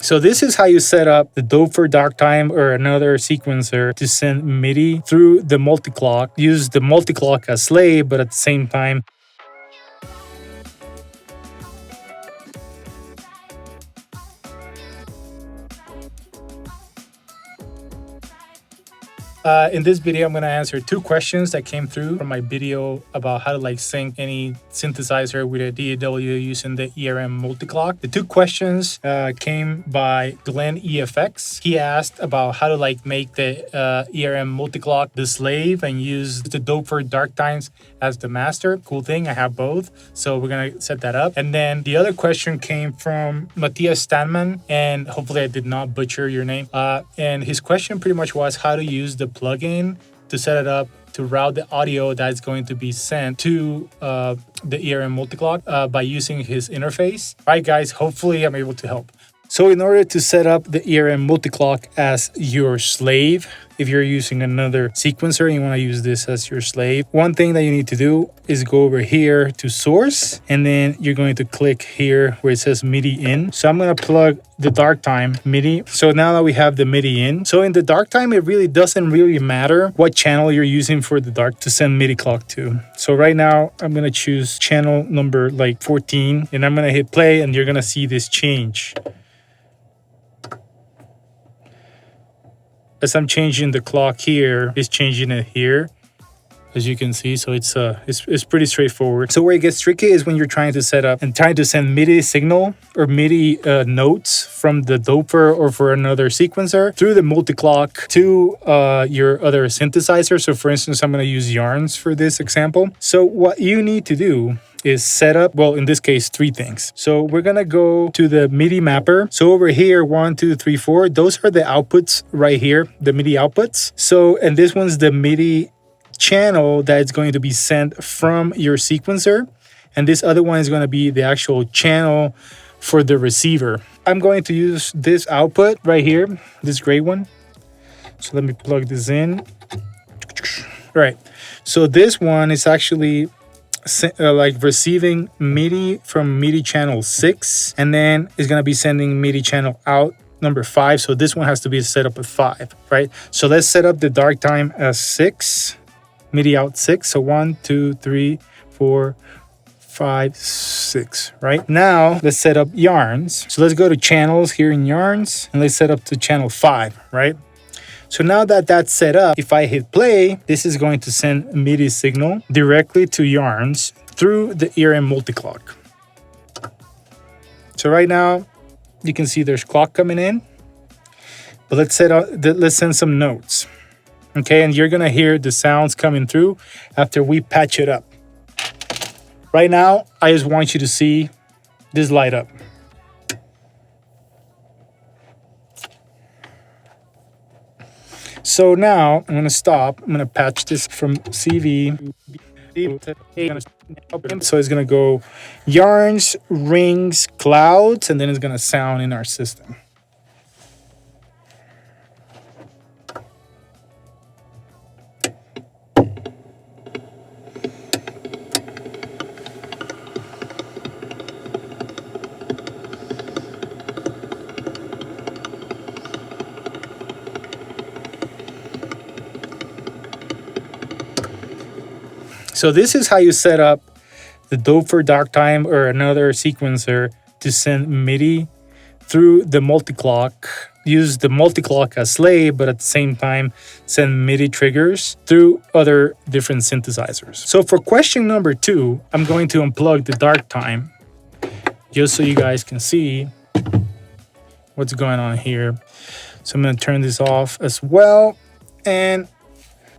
So this is how you set up the Doper dark time or another sequencer to send MIDI through the multiclock. Use the multiclock as slave, but at the same time in this video, I'm going to answer 2 questions that came through from my video about how to sync any synthesizer with a DAW using the ERM Multiclock. The 2 questions came by Glenn EFX. He asked about how to make the ERM Multiclock the slave and use the Doper dark times as the master. Cool thing, I have both, so we're going to set that up. And then the other question came from Matthias Stanman, and hopefully I did not butcher your name. And his question pretty much was how to use the plugin to set it up to route the audio that's going to be sent to the ERM Multiclock by using his interface. All right, guys, hopefully I'm able to help. So in order to set up the ERM Multiclock as your slave, if you're using another sequencer and you want to use this as your slave, one thing that you need to do is go over here to source, and then you're going to click here where it says MIDI in. So I'm going to plug the dark time MIDI. So now that we have the MIDI in, so in the dark time, it really doesn't matter what channel you're using for the dark to send MIDI clock to. So right now I'm going to choose channel number 14, and I'm going to hit play, and you're going to see this change. As I'm changing the clock here, it's changing it here, as you can see. So it's pretty straightforward. So where it gets tricky is when you're trying to set up and trying to send MIDI signal or MIDI notes from the Doper or for another sequencer through the multiclock to your other synthesizer. So for instance, I'm going to use Yarns for this example. So what you need to do is set up, well, in this case, 3 things. So we're gonna go to the MIDI mapper. So over here, 1, 2, 3, 4, those are the outputs right here, the MIDI outputs. So, and this one's the MIDI channel that is going to be sent from your sequencer. And this other one is gonna be the actual channel for the receiver. I'm going to use this output right here, this gray one. So let me plug this in. All right, so this one is actually receiving MIDI from MIDI channel 6, and then it's going to be sending MIDI channel out number 5. So this one has to be set up at 5, right? So let's set up the dark time as 6, MIDI out 6. So 1, 2, 3, 4, 5, 6, right? Now let's set up Yarns. So let's go to channels here in Yarns, and let's set up to channel 5, right? So now that that's set up, if I hit play, this is going to send a MIDI signal directly to Yarns through the ERM Multiclock. So right now, you can see there's clock coming in, but let's send some notes. Okay, and you're gonna hear the sounds coming through after we patch it up. Right now, I just want you to see this light up. So now I'm gonna stop. I'm gonna patch this from CV. So it's gonna go Yarns, rings, clouds, and then it's gonna sound in our system. So this is how you set up the Doper dark time or another sequencer to send MIDI through the multiclock. Use the multiclock as slave, but at the same time send MIDI triggers through other different synthesizers. So for question number 2, I'm going to unplug the dark time just so you guys can see what's going on here. So I'm going to turn this off as well. And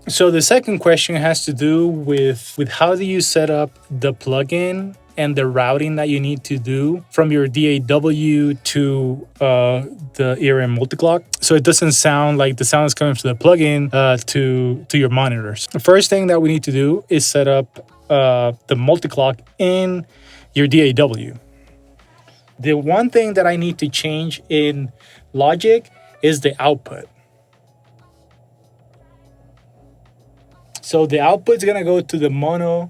so the second question has to do with how do you set up the plugin and the routing that you need to do from your DAW to the ERM Multiclock, so it doesn't sound like the sound is coming from the plugin to your monitors. The first thing that we need to do is set up the multiclock in your DAW. The one thing that I need to change in Logic is the output. So the output is going to go to the mono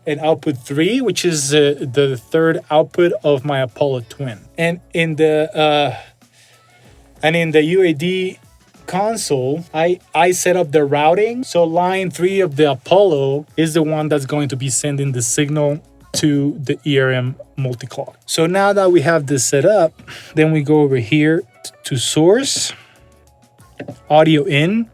and output 3, which is the third output of my Apollo twin. And in the UAD console, I set up the routing. So line 3 of the Apollo is the one that's going to be sending the signal to the ERM multiclock. So now that we have this set up, then we go over here to source, audio in,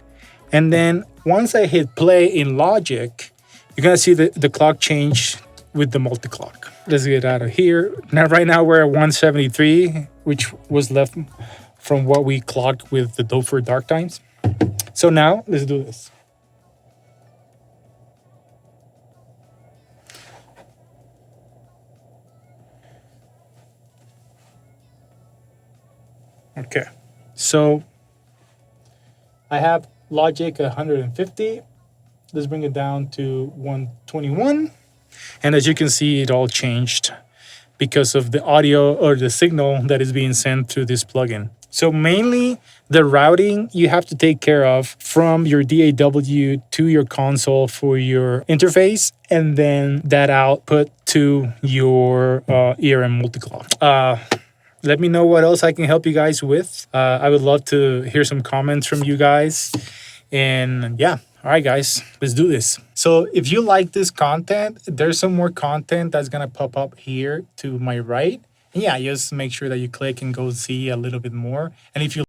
and then once I hit play in Logic, you're gonna see the clock change with the multiclock. Let's get out of here. Now, right now we're at 173, which was left from what we clocked with the Dope for Dark Times. So now let's do this. Okay, so I have Logic 150. Let's bring it down to 121. And as you can see, it all changed because of the audio or the signal that is being sent through this plugin. So mainly the routing you have to take care of from your DAW to your console for your interface, and then that output to your ERM multiclock. Let me know what else I can help you guys with. I would love to hear some comments from you guys. And yeah, all right, guys, let's do this. So if you like this content, there's some more content that's gonna pop up here to my right. And yeah, just make sure that you click and go see a little bit more. And if you